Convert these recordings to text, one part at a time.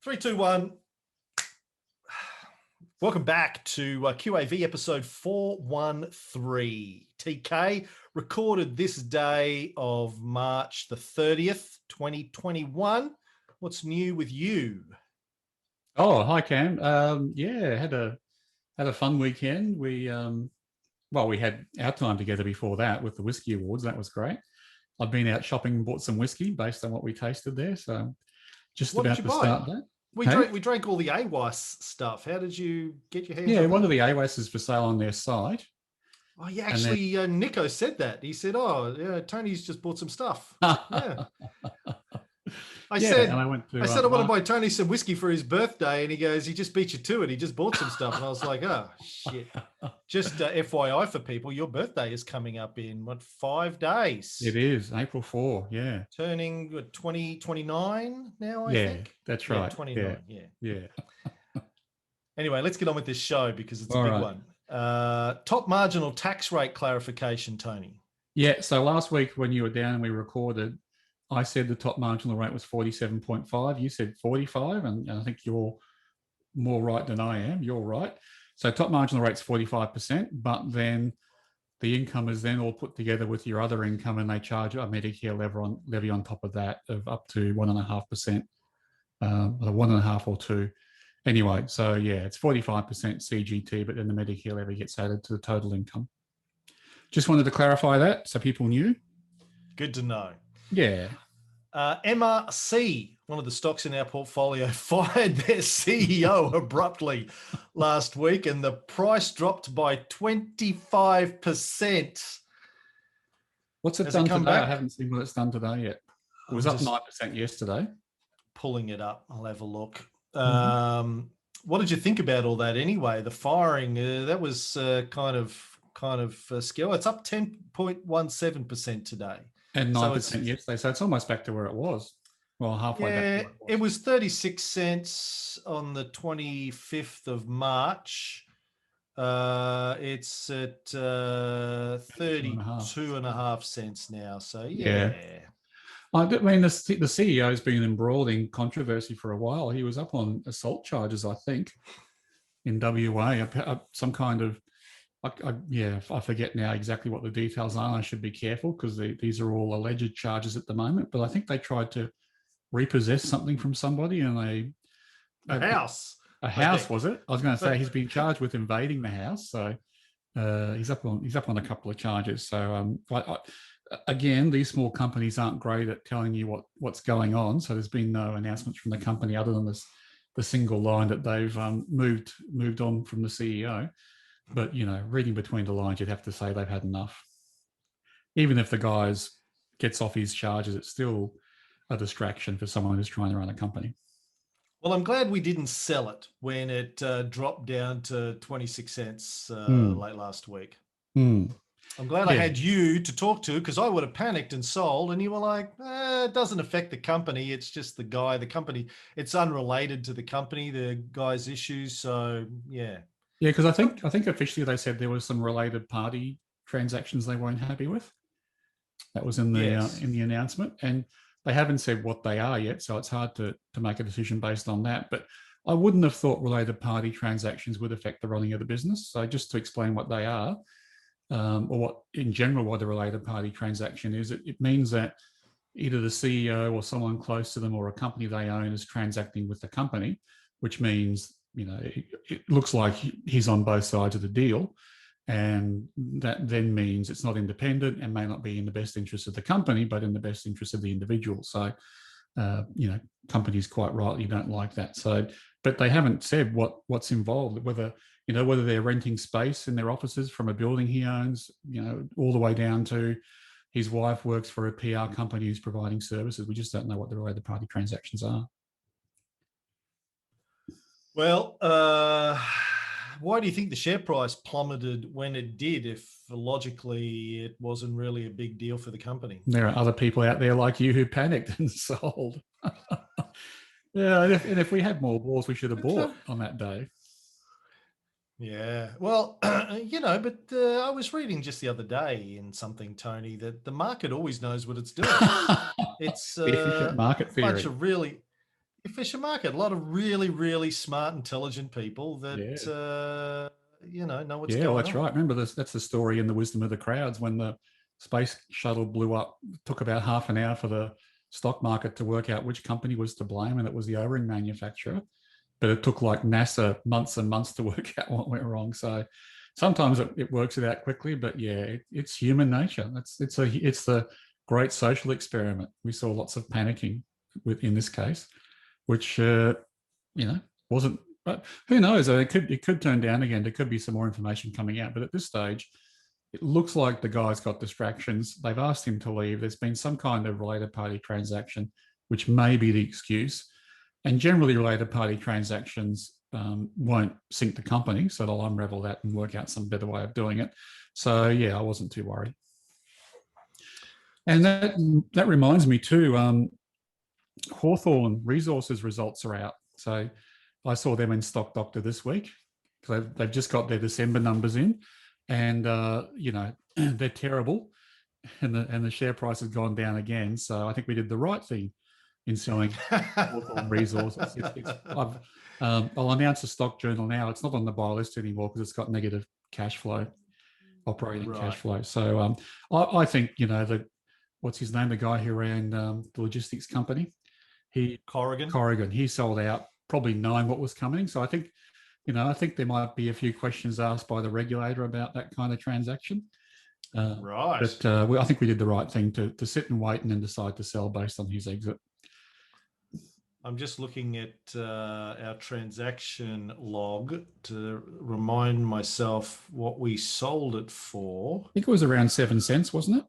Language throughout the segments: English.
Three, two, one. Welcome back to QAV episode 413. TK, recorded this day of March the 30th, 2021. What's new with you? Oh, hi Cam. Had a fun weekend. We had our time together before that with the whiskey awards. That was great. I've been out shopping and bought some whiskey based on what we tasted there. So just What about did you to buy? start that. We drank all the AWAS stuff. How did you get your hands on Yeah, that? one of the AWAS is for sale on their site. Oh, yeah, actually, Nico said that. He said, "Oh, yeah, Tony's just bought some stuff." Yeah. I said, and I went to I want to buy Tony some whiskey for his birthday, and he goes, "He just beat you to it. He just bought some stuff." And I was like, "Oh shit!" Just FYI for people, your birthday is coming up in 5 days? It is April 4. Yeah, turning 29 now. I think that's right. 29. Yeah. Anyway, let's get on with this show because it's a All big right. one. Top marginal tax rate clarification, Tony. Yeah. So last week when you were down and we recorded, I said the top marginal rate was 47.5. You said 45, and I think you're more right than I am. You're right. So top marginal rate's 45%, but then the income is then all put together with your other income, and they charge a Medicare levy on top of that of up to 1.5%, 1.5 or 2. Anyway, so yeah, it's 45% CGT, but then the Medicare levy gets added to the total income. Just wanted to clarify that so people knew. Good to know. Yeah. MRC, one of the stocks in our portfolio, fired their CEO abruptly last week, and the price dropped by 25%. What's it done today? I haven't seen what it's done today yet. It was up 9% yesterday. Pulling it up. I'll have a look. What did you think about all that anyway? The firing, that was kind of scale. It's up 10.17% today. And 9% yesterday. So it's almost back to where it was. Well, halfway back to where it was. It was 36 cents on the 25th of March. It's at 32.5 cents now. So, yeah. I mean, the CEO has been embroiled in controversy for a while. He was up on assault charges, I think, in WA. Some kind of, I forget now exactly what the details are. I should be careful because these are all alleged charges at the moment. But I think they tried to repossess something from somebody, and a house. A house, was it? I was going to say he's been charged with invading the house. So he's up on a couple of charges. So again, these small companies aren't great at telling you what's going on. So there's been no announcements from the company other than the single line that they've moved on from the CEO. But, reading between the lines, you'd have to say they've had enough. Even if the guy gets off his charges, it's still a distraction for someone who's trying to run a company. Well, I'm glad we didn't sell it when it dropped down to 26 cents late last week. I'm glad I had you to talk to, because I would have panicked and sold, and you were like, it doesn't affect the company. It's just the guy, the company. It's unrelated to the company, the guy's issues. So, yeah. Yeah, because I think officially they said there was some related party transactions they weren't happy with. That was in the announcement, and they haven't said what they are yet, so it's hard to make a decision based on that. But I wouldn't have thought related party transactions would affect the running of the business. So just to explain what they are, or what in general what a related party transaction is, it means that either the CEO or someone close to them or a company they own is transacting with the company, which means it looks like he's on both sides of the deal. And that then means it's not independent and may not be in the best interest of the company, but in the best interest of the individual. So, companies quite rightly don't like that. So, but they haven't said what's involved, whether they're renting space in their offices from a building he owns, all the way down to his wife works for a PR company who's providing services. We just don't know what the related party transactions are. Well, why do you think the share price plummeted when it did, if logically it wasn't really a big deal for the company? There are other people out there like you who panicked and sold. Yeah, and if we had more balls, we should have bought on that day. Yeah, well, but I was reading just the other day in something, Tony, that the market always knows what it's doing. It's efficient market theory. A bunch of really efficient market. A lot of really, really smart, intelligent people that, Yeah. know what's Yeah, going well, that's on. right. Remember this? That's the story in The Wisdom of the Crowds when the space shuttle blew up. It took about half an hour for the stock market to work out which company was to blame, and it was the O-ring manufacturer. But it took like NASA months and months to work out what went wrong. So sometimes it works it out quickly, but yeah, it's human nature. It's the great social experiment. We saw lots of panicking in this case, which wasn't. But who knows? It could turn down again. There could be some more information coming out. But at this stage, it looks like the guy's got distractions. They've asked him to leave. There's been some kind of related party transaction, which may be the excuse. And generally, related party transactions won't sink the company, so they'll unravel that and work out some better way of doing it. So yeah, I wasn't too worried. And that reminds me too. Hawthorne Resources results are out. So I saw them in Stock Doctor this week because they've just got their December numbers in, and they're terrible, and the share price has gone down again. So I think we did the right thing in selling Hawthorne Resources. I'll announce a stock journal now. It's not on the buy list anymore because it's got negative cash flow, operating cash flow. So I think what's his name, the guy who ran the logistics company, Corrigan, he sold out probably knowing what was coming. So I think there might be a few questions asked by the regulator about that kind of transaction. Right. But I think we did the right thing to sit and wait and then decide to sell based on his exit. I'm just looking at our transaction log to remind myself what we sold it for. I think it was around 7 cents, wasn't it?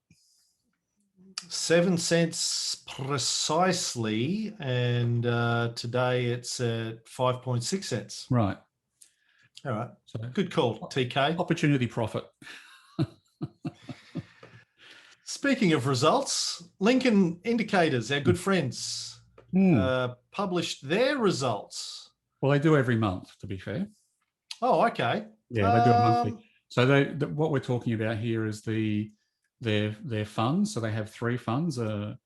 7 cents precisely, and today it's at 5.6 cents. Right. All right. So good call, TK. Opportunity profit. Speaking of results, Lincoln Indicators, our good friends, published their results. Well, they do every month, to be fair. Oh, okay. Yeah, they do it monthly. So what we're talking about here is their funds. So they have 3 funds. In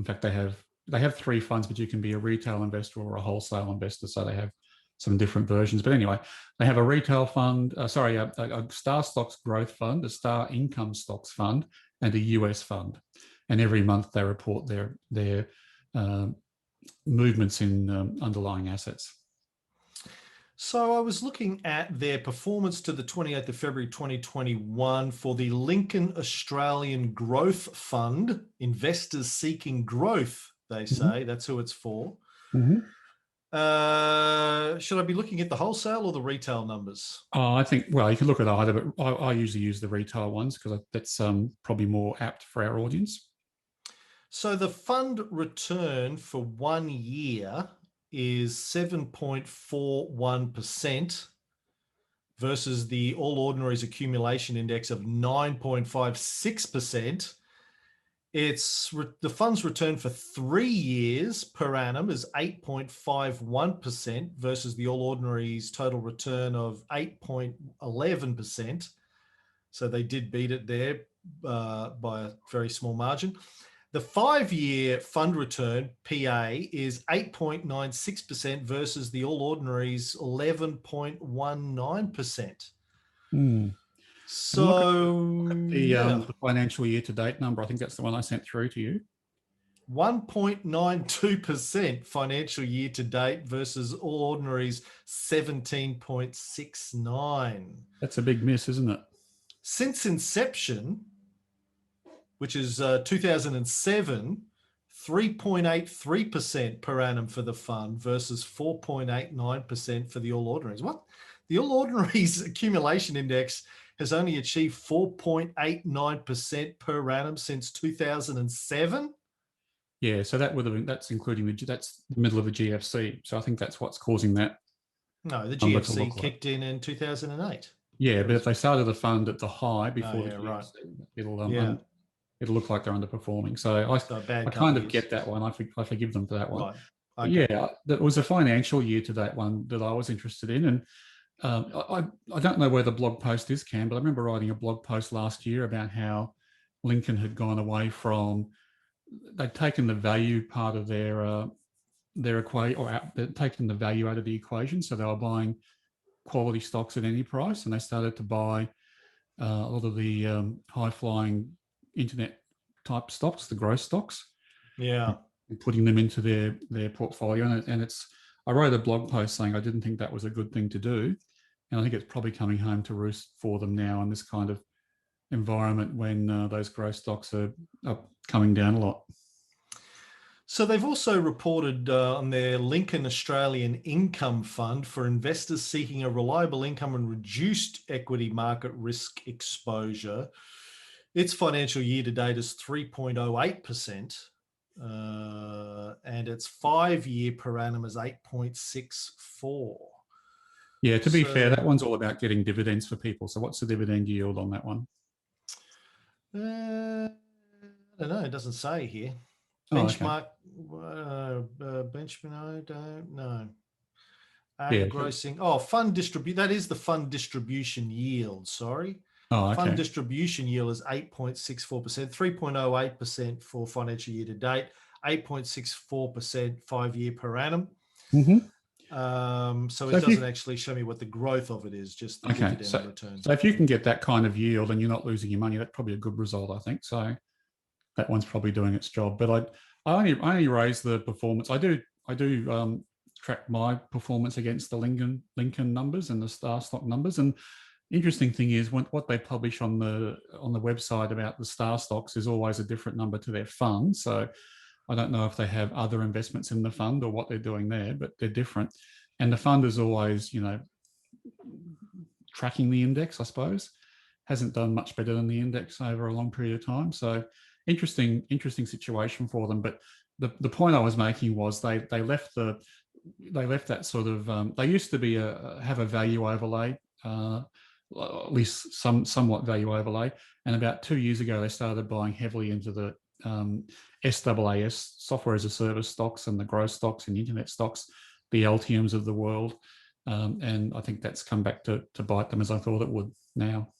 fact, they have 3 funds, but you can be a retail investor or a wholesale investor. So they have some different versions. But anyway, they have a retail fund, a Star Stocks Growth Fund, a Star Income Stocks Fund, and a US fund. And every month they report their movements in underlying assets. So I was looking at their performance to the 28th of February 2021 for the Lincoln Australian Growth Fund, investors seeking growth, they say. That's who it's for. Should I be looking at the wholesale or the retail numbers? I think, well, you can look at either, but I usually use the retail ones because that's probably more apt for our audience. So the fund return for 1 year is 7.41% versus the All Ordinaries Accumulation Index of 9.56%. The fund's return for 3 years per annum is 8.51% versus the All Ordinaries total return of 8.11%. So they did beat it there by a very small margin. The 5-year fund return, PA, is 8.96% versus the All Ordinaries 11.19%. So look at the financial year to date number. I think that's the one I sent through to you. 1.92% financial year to date versus All Ordinaries 17.69. That's a big miss, isn't it? Since inception, which is 2007, 3.83% per annum for the fund versus 4.89% for the All Ordinaries. What? The All Ordinaries Accumulation Index has only achieved 4.89% per annum since 2007. Yeah, so that's including that's the middle of the GFC. So I think that's what's causing that. No, the GFC kicked in 2008. Yeah, but if they started the fund at the high before the GFC, right, it'll look like they're underperforming. So I kind of get that one. I forgive them for that one. Right. Okay. Yeah, that was a financial year to date one that I was interested in. And I don't know where the blog post is, Cam, but I remember writing a blog post last year about how Lincoln had gone away from, they'd taken the value part of their their equation, or they're taking the value out of the equation. So they were buying quality stocks at any price, and they started to buy a lot of the high-flying internet type stocks, the growth stocks. Yeah. And putting them into their portfolio. And it's, I wrote a blog post saying I didn't think that was a good thing to do. And I think it's probably coming home to roost for them now in this kind of environment when those growth stocks are coming down a lot. So they've also reported on their Lincoln Australian Income Fund for investors seeking a reliable income and reduced equity market risk exposure. Its financial year to date is 3.08%, and its 5-year per annum is 8.64%. Yeah, to be fair, that one's all about getting dividends for people. So what's the dividend yield on that one? I don't know. It doesn't say here. Benchmark, benchmark, I don't know. Grossing. Fund distribute. That is the fund distribution yield. Sorry. Fund distribution yield is 8.64%, 3.08% for financial year to date, 8.64% 5-year per annum. So it doesn't actually show me what the growth of it is, just the dividend return. So if you can get that kind of yield and you're not losing your money, that's probably a good result, I think. So that one's probably doing its job. But I only raise the performance. I do track my performance against the Lincoln numbers and the Star stock numbers. And interesting thing is what they publish on the website about the Star stocks is always a different number to their fund. So I don't know if they have other investments in the fund or what they're doing there, but they're different. And the fund is always, tracking the index, I suppose. Hasn't done much better than the index over a long period of time. So interesting situation for them. But the point I was making was they left that sort of they used to be have a value overlay, at least somewhat value overlay. And about 2 years ago, they started buying heavily into the SaaS, software as a service stocks, and the growth stocks and internet stocks, the LTMs of the world. And I think that's come back to bite them, as I thought it would now.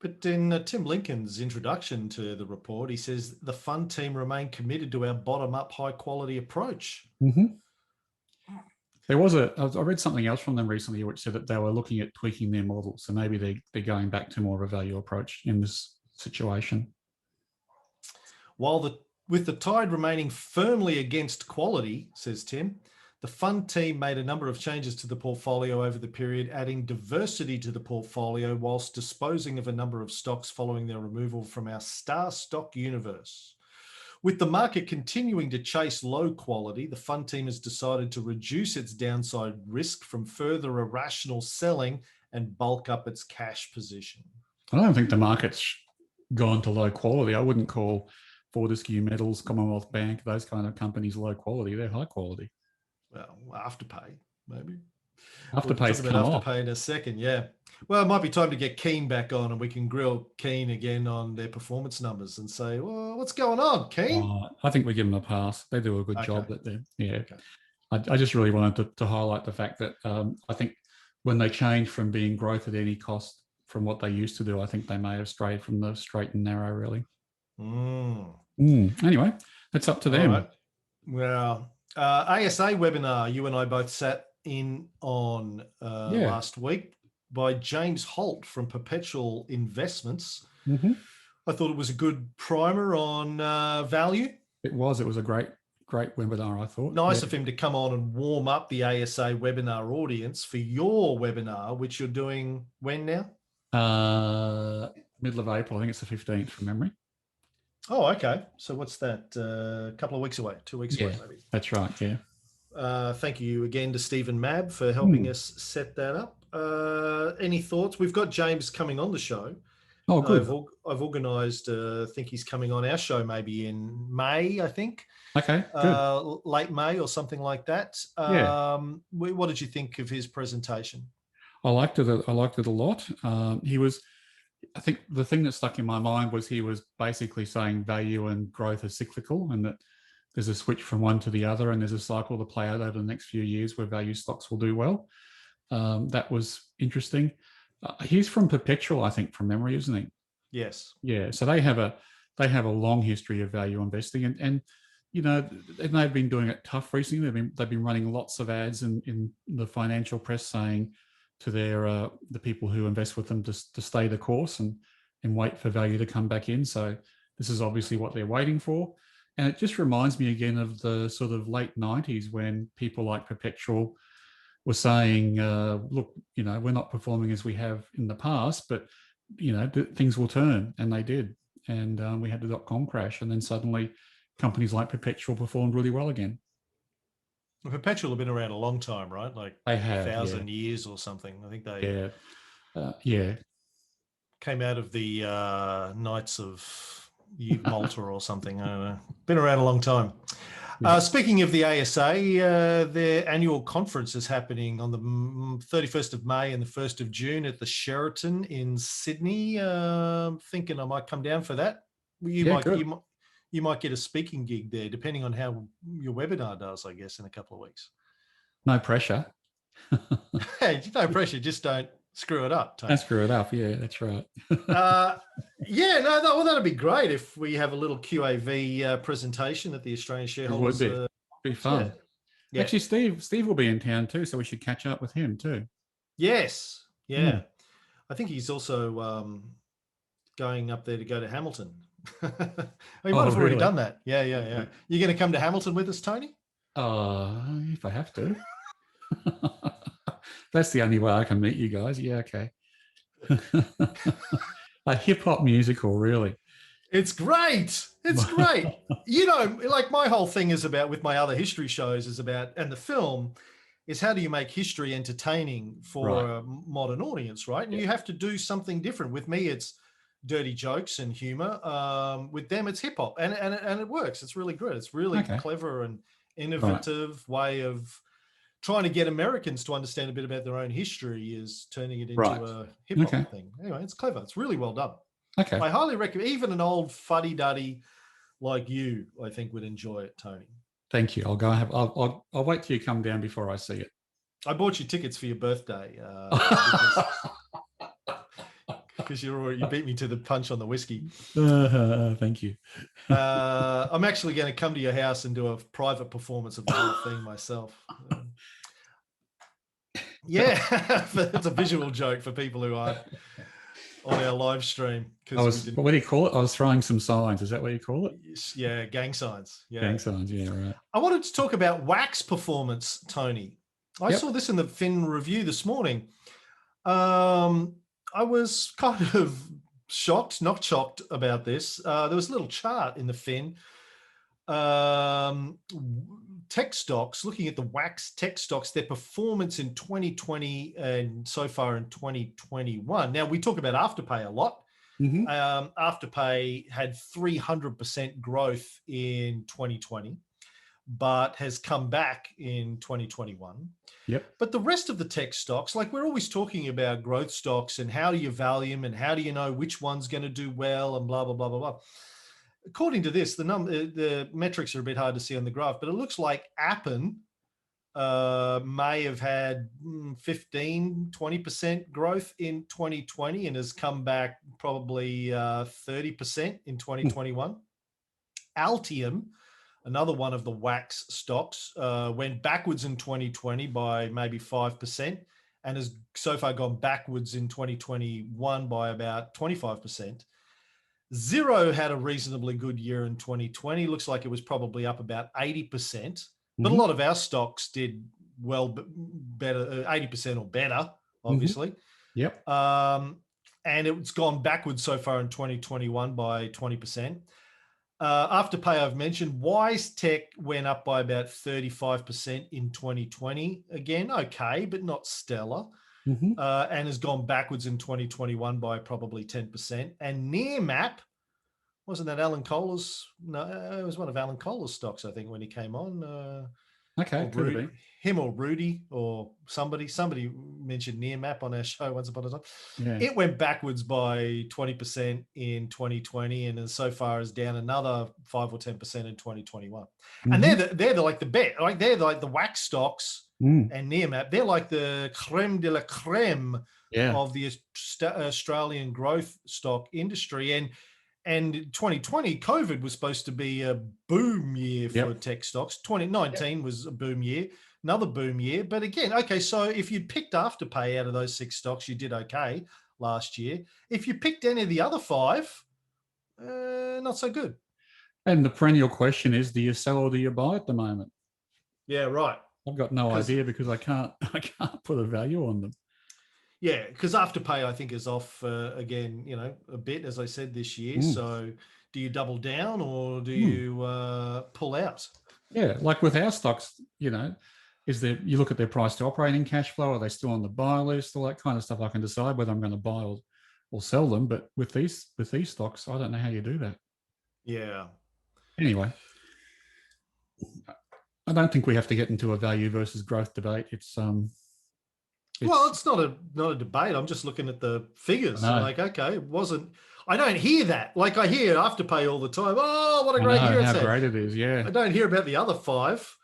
But in Tim Lincoln's introduction to the report, he says the fund team remain committed to our bottom-up high-quality approach. There was I read something else from them recently which said that they were looking at tweaking their model. So maybe they're going back to more of a value approach in this situation. With the tide remaining firmly against quality, says Tim, the fund team made a number of changes to the portfolio over the period, adding diversity to the portfolio whilst disposing of a number of stocks following their removal from our Star stock universe. With the market continuing to chase low quality, the fund team has decided to reduce its downside risk from further irrational selling and bulk up its cash position. I don't think the market's gone to low quality. I wouldn't call Fortescue Metals, Commonwealth Bank, those kind of companies low quality. They're high quality. Well, Afterpay, maybe. Afterpay's come off. Afterpay in a second, yeah. Well, it might be time to get Keen back on, and we can grill Keen again on their performance numbers and say, well, what's going on, Keen? I think we give them a pass. They do a good job. I just really wanted to highlight the fact that I think when they changed from being growth at any cost from what they used to do, I think they may have strayed from the straight and narrow, really. Anyway, it's up to them. Right. Well, ASA webinar, you and I both sat in on last week by James Holt from Perpetual Investments. I thought it was a good primer on value. It was a great webinar, I thought. Nice of him to come on and warm up the ASA webinar audience for your webinar, which you're doing when now? Middle of April. I think it's the 15th from memory. Oh, okay. So what's that? A couple of weeks away, 2 weeks away, maybe. That's right, yeah. Thank you again to Stephen Mabb for helping us set that up. Any thoughts? We've got James coming on the show. Oh, good. I've organised, I think he's coming on our show maybe in May, I think. Okay, good. Late May or something like that. What did you think of his presentation? I liked it a lot. I think the thing that stuck in my mind was he was basically saying value and growth are cyclical, and that there's a switch from one to the other, and there's a cycle to play out over the next few years where value stocks will do well. That was interesting. He's from Perpetual, I think, from memory, isn't he? Yes. Yeah. So they have a long history of value investing, and and they've been doing it tough recently. They've been running lots of ads in the financial press saying to the people who invest with them to stay the course and wait for value to come back in. So this is obviously what they're waiting for. And it just reminds me again of the sort of late 90s when people like Perpetual were saying, look, we're not performing as we have in the past, but, things will turn. And they did. And we had the dot-com crash. And then suddenly companies like Perpetual performed really well again. Well, Perpetual have been around a long time, right? Like they have 1,000 years or something. I think they came out of the Knights of Malta or something. I don't know. Been around a long time. Speaking of the ASA, their annual conference is happening on the 31st of May and the 1st of June at the Sheraton in Sydney. Thinking I might come down for that. You might get a speaking gig there, depending on how your webinar does, I guess, in a couple of weeks. No pressure. Hey, no pressure. Just don't screw it up, Tony. Don't screw it up. Yeah, that's right. Well, that'd be great if we have a little QAV presentation at the Australian Shareholders. It would be fun. Yeah. Actually, Steve will be in town too, so we should catch up with him too. Yes. Yeah. I think he's also going up there to go to Hamilton. He might have already done that. Yeah. You're going to come to Hamilton with us, Tony? If I have to. That's the only way I can meet you guys. Yeah, okay. A hip-hop musical, really. It's great. It's great. Like my whole thing is about, with my other history shows, is about, and the film, is how do you make history entertaining for a modern audience, right? And you have to do something different. With me, it's dirty jokes and humor. With them, it's hip-hop. And it works. It's really good. It's really clever and innovative way of trying to get Americans to understand a bit about their own history, is turning it into a hip-hop thing. Anyway, it's clever. It's really well done. Okay. I highly recommend. Even an old fuddy-duddy like you, I think, would enjoy it, Tony. Thank you. I'll go have. I'll wait till you come down before I see it. I bought you tickets for your birthday because you beat me to the punch on the whiskey. Thank you. I'm actually going to come to your house and do a private performance of the whole thing myself. It's a visual joke for people who aren't on our live stream. What do you call it? I was throwing some signs. Is that what you call it? Yeah, gang signs. Yeah, gang signs. Yeah, right. I wanted to talk about WAAAX performance, Tony. I saw this in the Fin review this morning. I was kind of not shocked about this. There was a little chart in the Fin. Tech stocks, looking at the WAAAX tech stocks, their performance in 2020 and so far in 2021. Now, we talk about Afterpay a lot. Afterpay had 300% growth in 2020, but has come back in 2021. Yep. But the rest of the tech stocks, like we're always talking about growth stocks and how do you value them and how do you know which one's going to do well and blah, blah, blah, blah, blah. According to this, the metrics are a bit hard to see on the graph, but it looks like Appen may have had 15, 20% growth in 2020 and has come back probably 30% in 2021. Altium, another one of the WAAAX stocks, went backwards in 2020 by maybe 5% and has so far gone backwards in 2021 by about 25%. Xero had a reasonably good year in 2020. Looks like it was probably up about 80%. But a lot of our stocks did well, better, 80% or better, obviously. Yep. And it's gone backwards so far in 2021 by 20%. Afterpay, I've mentioned. WiseTech went up by about 35% in 2020. Again, okay, but not stellar. And has gone backwards in 2021 by probably 10%. And Nearmap, wasn't that Alan Kohler's? No, it was one of Alan Kohler's stocks, I think, when he came on. Okay, could Rudy, him or Rudy or somebody mentioned Nearmap on our show once upon a time. Yeah. It went backwards by 20% in 2020 and so far is down another 5 or 10% in 2021. And they're like the bet, like they're like the WAAAX stocks and Nearmap. They're like the creme de la creme of the Australian growth stock industry. And And 2020, COVID was supposed to be a boom year for tech stocks. 2019 was a boom year, another boom year. But again, okay, so if you picked Afterpay out of those 6 stocks, you did okay last year. If you picked any of the other 5, not so good. And the perennial question is, do you sell or do you buy at the moment? Yeah, right. I've got no idea because I can't put a value on them. Yeah, because Afterpay, I think, is off again, a bit, as I said, this year. So do you double down or do you pull out? Yeah, like with our stocks, is there, you look at their price to operating cash flow, are they still on the buy list, all that kind of stuff. I can decide whether I'm going to buy or sell them. But with these stocks, I don't know how you do that. Yeah. Anyway, I don't think we have to get into a value versus growth debate. Well, it's not a debate. I'm just looking at the figures. Like, okay, it wasn't. I don't hear that. Like, I hear Afterpay all the time. Oh, what a great year it's had. How great it is, yeah. I don't hear about the other 5.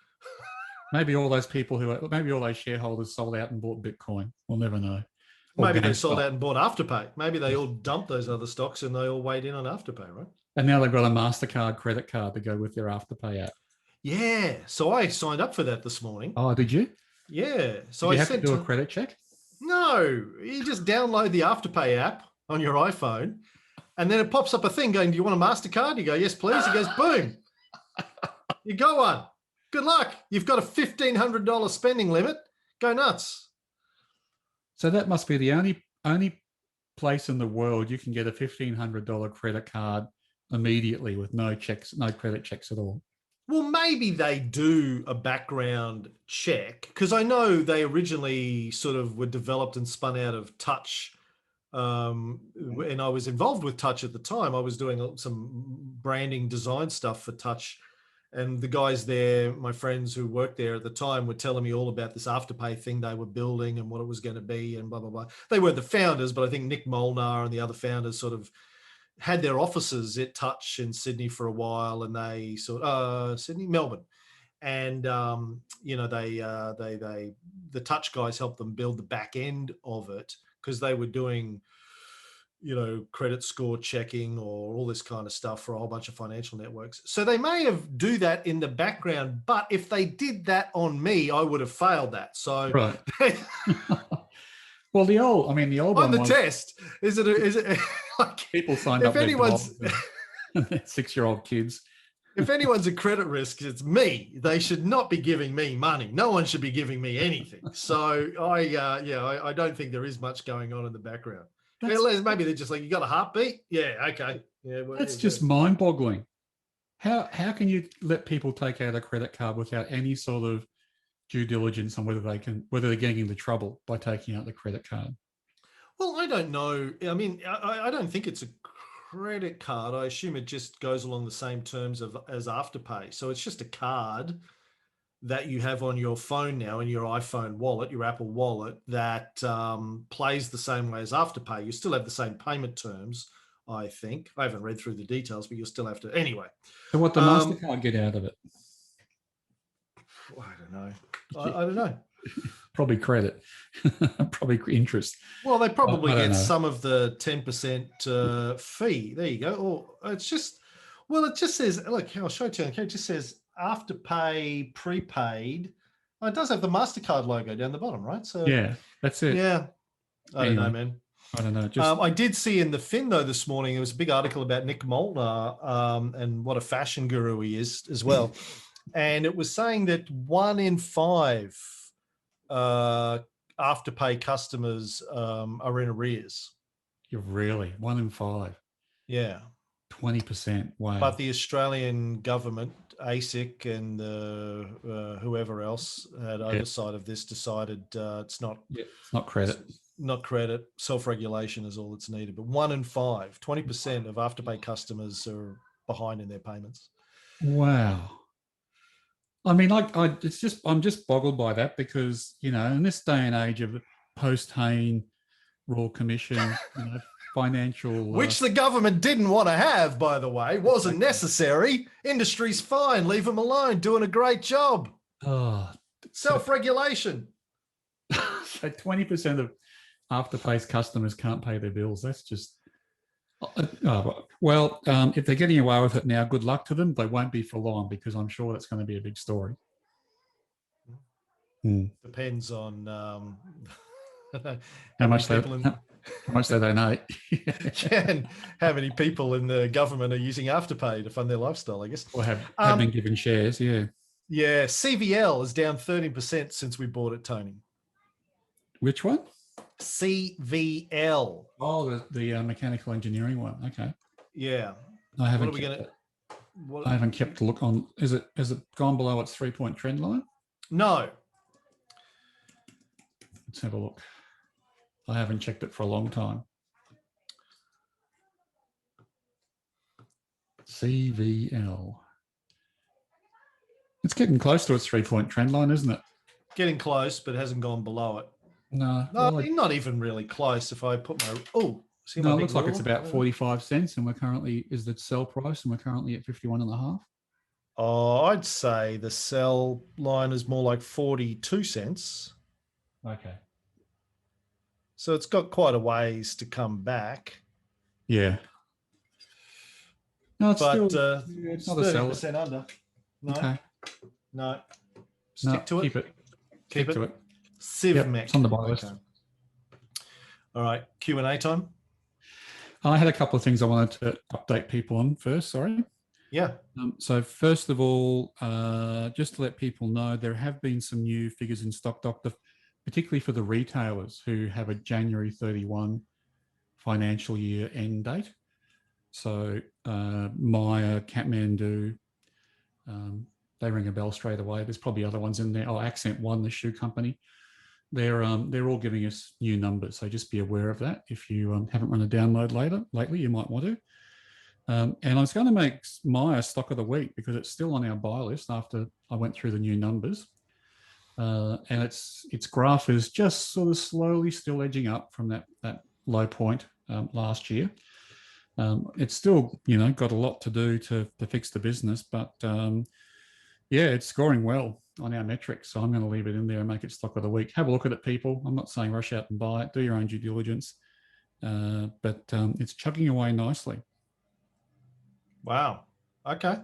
Maybe all those people maybe all those shareholders sold out and bought Bitcoin. We'll never know. Maybe they sold out and bought Afterpay. Maybe they all dumped those other stocks and they all weighed in on Afterpay, right? And now they've got a MasterCard credit card to go with their Afterpay app. Yeah. So I signed up for that this morning. Oh, did you? Yeah. So did you have to do a credit check? No. You just download the Afterpay app on your iPhone, and then it pops up a thing going, do you want a MasterCard? You go, yes, please. It goes, boom. You go on. Good luck. You've got a $1,500 spending limit. Go nuts. So that must be the only place in the world you can get a $1,500 credit card immediately with no credit checks at all. Well, maybe they do a background check, because I know they originally sort of were developed and spun out of Touch. And I was involved with Touch at the time. I was doing some branding design stuff for Touch. And the guys there, my friends who worked there at the time, were telling me all about this Afterpay thing they were building and what it was going to be and blah, blah, blah. They weren't the founders, but I think Nick Molnar and the other founders sort of had their offices at Touch in Sydney for a while, and they Melbourne. And, the Touch guys helped them build the back end of it, because they were doing, credit score checking or all this kind of stuff for a whole bunch of financial networks. So they may have do that in the background, but if they did that on me, I would have failed that. So right. Well, the old on one the test, is it like, people signed up, if anyone's 6-year-old kids. If anyone's a credit risk, it's me. They should not be giving me money. No one should be giving me anything. So I don't think there is much going on in the background. Maybe they're just like, you got a heartbeat? Yeah, okay. Yeah, that's just mind-boggling. How can you let people take out a credit card without any sort of due diligence on whether they're getting into trouble by taking out the credit card? Well, I don't know. I mean, I don't think it's a credit card. I assume it just goes along the same terms as Afterpay. So it's just a card that you have on your phone now, in your iPhone wallet, your Apple wallet, that plays the same way as Afterpay. You still have the same payment terms, I think. I haven't read through the details, but you'll still have to. Anyway. So what the MasterCard get out of it? I don't know. I don't know. Probably credit, probably interest. Well, they probably get some of the 10% fee. There you go. Or it's just, it just says, look, I'll show it to you. Okay, it just says Afterpay prepaid. Oh, it does have the MasterCard logo down the bottom, right? So yeah, that's it. Yeah. I don't know, man. I don't know. I did see in the Fin, though, this morning, there was a big article about Nick Molnar and what a fashion guru he is as well. And it was saying that 1 in 5 Afterpay customers are in arrears. You're really 1 in 5. Yeah. 20%. Wow. But the Australian government, ASIC and whoever else had oversight of this, decided it's not credit. Not credit. Self-regulation is all that's needed. But 1 in 5, 20% of Afterpay customers are behind in their payments. Wow. I mean, I'm just boggled by that, because, in this day and age of post-Hayne Royal Commission, financial... Which the government didn't want to have, by the way. Wasn't necessary. Industry's fine. Leave them alone. Doing a great job. Oh, self-regulation. So 20% of Afterpay's customers can't pay their bills. That's just... If they're getting away with it now, good luck to them. They won't be for long because I'm sure that's going to be a big story. Depends on how much they donate. And how many people in the government are using Afterpay to fund their lifestyle, I guess. Or have been given shares, yeah. Yeah, CVL is down 13% since we bought it, Tony. Which one? CVL. Oh, the mechanical engineering one. Okay. Yeah. I haven't kept a look on. Has it gone below its 3-point trend line? No. Let's have a look. I haven't checked it for a long time. CVL. It's getting close to its 3-point trend line, isn't it? Getting close, but hasn't gone below it. No, not even really close. If I put my it looks like it's about 45 cents, and we're currently is the sell price, and we're currently at 51.5. Oh, I'd say the sell line is more like 42 cents. Okay. So it's got quite a ways to come back. Yeah. No, it's still it's not 30% under. No. Okay. No. Stick to it. Keep it. To it. CivMec. It's on the buy list. Okay. All right. Q&A time. I had a couple of things I wanted to update people on first. Sorry. Yeah. So first of all, just to let people know, there have been some new figures in Stock Doctor, particularly for the retailers who have a January 31 financial year end date. So Myer, Kathmandu, they ring a bell straight away. There's probably other ones in there. Oh, Accent One, the shoe company. They're all giving us new numbers. So just be aware of that. If you haven't run a download lately, you might want to. And I was going to make Myer stock of the week because it's still on our buy list after I went through the new numbers. And its graph is just sort of slowly still edging up from that low point last year. It's still, got a lot to do to fix the business, but it's scoring well on our metrics. So I'm going to leave it in there and make it stock of the week. Have a look at it, people. I'm not saying rush out and buy it. Do your own due diligence. But it's chugging away nicely. Wow. Okay.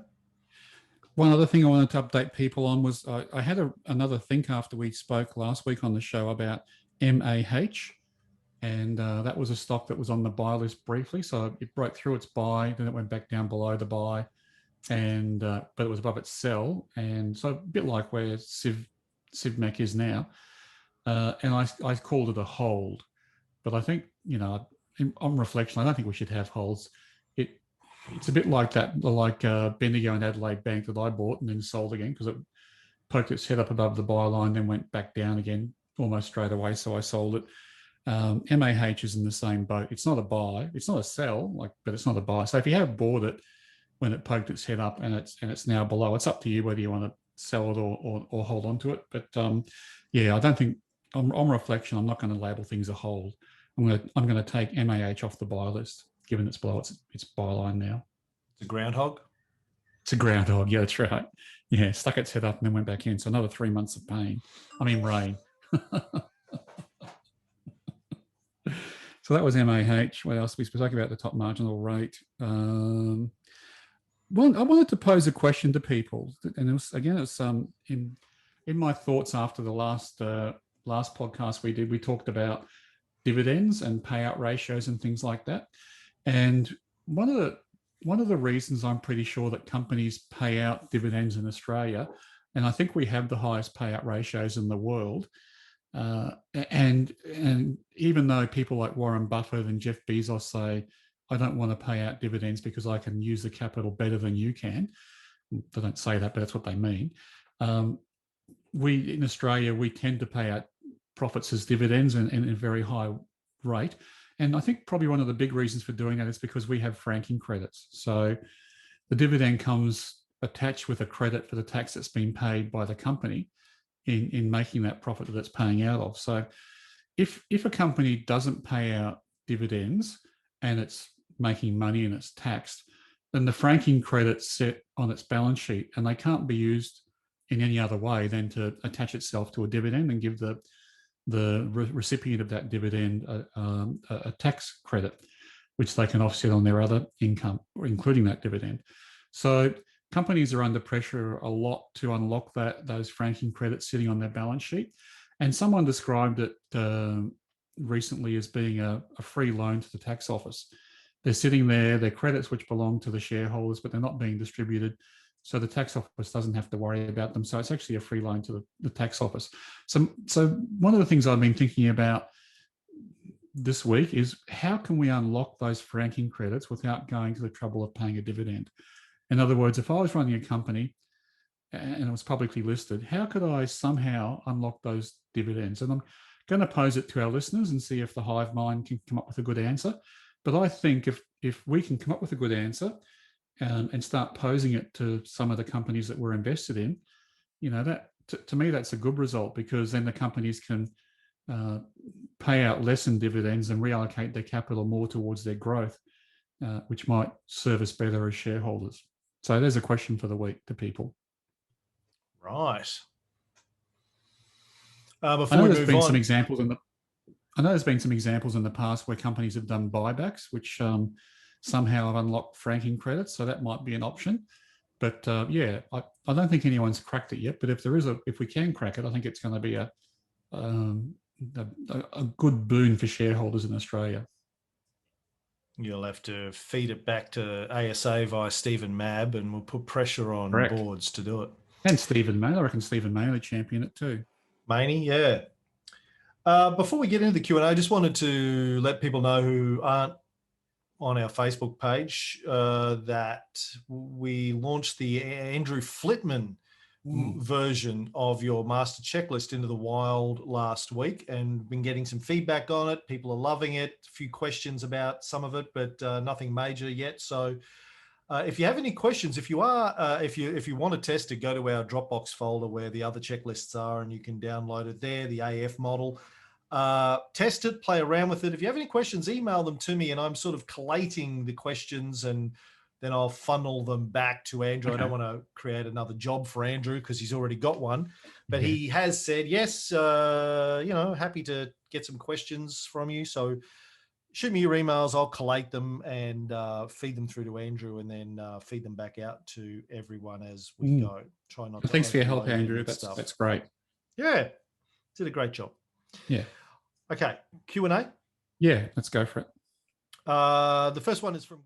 One other thing I wanted to update people on was I had another think after we spoke last week on the show about MAH. And that was a stock that was on the buy list briefly. So it broke through its buy, then it went back down below the buy, and but it was above its sell. And so a bit like where CivMec is now. And I called it a hold. But I think, on reflection, I don't think we should have holds. It's a bit like that, like Bendigo and Adelaide Bank that I bought and then sold again because it poked its head up above the buy line, then went back down again almost straight away. So I sold it. MAH is in the same boat. It's not a buy. It's not a sell, but it's not a buy. So if you have bought it when it poked its head up and it's now below, it's up to you whether you want to sell it or hold on to it. But I don't think on reflection, I'm not going to label things a hold. I'm going to take MAH off the buy list, given it's below its buy line now. It's a groundhog. It's a groundhog. Yeah, that's right. Yeah, stuck its head up and then went back in. So another 3 months of pain. Rain. So that was MAH. What else? We spoke about the top marginal rate. Well, I wanted to pose a question to people, and it was in my thoughts after the last podcast we did. We talked about dividends and payout ratios and things like that. And one of the reasons I'm pretty sure that companies pay out dividends in Australia, and I think we have the highest payout ratios in the world. And even though people like Warren Buffett and Jeff Bezos say, I don't want to pay out dividends because I can use the capital better than you can. They don't say that, but that's what they mean. We in Australia, we tend to pay out profits as dividends in a very high rate. And I think probably one of the big reasons for doing that is because we have franking credits. So the dividend comes attached with a credit for the tax that's been paid by the company in making that profit that it's paying out of. So if a company doesn't pay out dividends and it's making money and it's taxed, then the franking credit's set on its balance sheet and they can't be used in any other way than to attach itself to a dividend and give the recipient of that dividend a tax credit. which they can offset on their other income, including that dividend. So companies are under pressure a lot to unlock those franking credits sitting on their balance sheet. And someone described it recently as being a free loan to the tax office. They're sitting there, they're credits which belong to the shareholders, but they're not being distributed. So the tax office doesn't have to worry about them. So it's actually a free loan to the tax office. So one of the things I've been thinking about this week is how can we unlock those franking credits without going to the trouble of paying a dividend? In other words, if I was running a company and it was publicly listed, how could I somehow unlock those dividends? And I'm going to pose it to our listeners and see if the hive mind can come up with a good answer. But I think if we can come up with a good answer and start posing it to some of the companies that we're invested in, that to me, that's a good result, because then the companies can pay out less in dividends and reallocate their capital more towards their growth, which might serve us better as shareholders. So there's a question for the week to people. Right. I know there's been some examples in the past where companies have done buybacks, which somehow have unlocked franking credits. So that might be an option. But I don't think anyone's cracked it yet. But if we can crack it, I think it's going to be a good boon for shareholders in Australia. You'll have to feed it back to ASA via Stephen Mabb, and we'll put pressure on boards to do it. And Stephen May. I reckon Stephen May will champion it too. Maney, yeah. Before we get into the Q&A, I just wanted to let people know who aren't on our Facebook page that we launched the Andrew Flitman version of your master checklist into the wild last week, and been getting some feedback on it. People are loving it. A few questions about some of it, but nothing major yet. So if you have any questions, if you want to test it, go to our Dropbox folder where the other checklists are, and you can download it there, the AF model. Test it, play around with it. If you have any questions, email them to me, and I'm sort of collating the questions, and then I'll funnel them back to Andrew. Okay. I don't want to create another job for Andrew because he's already got one, but he has said, yes, happy to get some questions from you. So shoot me your emails. I'll collate them and feed them through to Andrew, and then feed them back out to everyone as we go. Try not to. Thanks for your help, Andrew. That's great. Yeah, did a great job. Yeah. Okay, Q&A? Yeah, let's go for it. The first one is from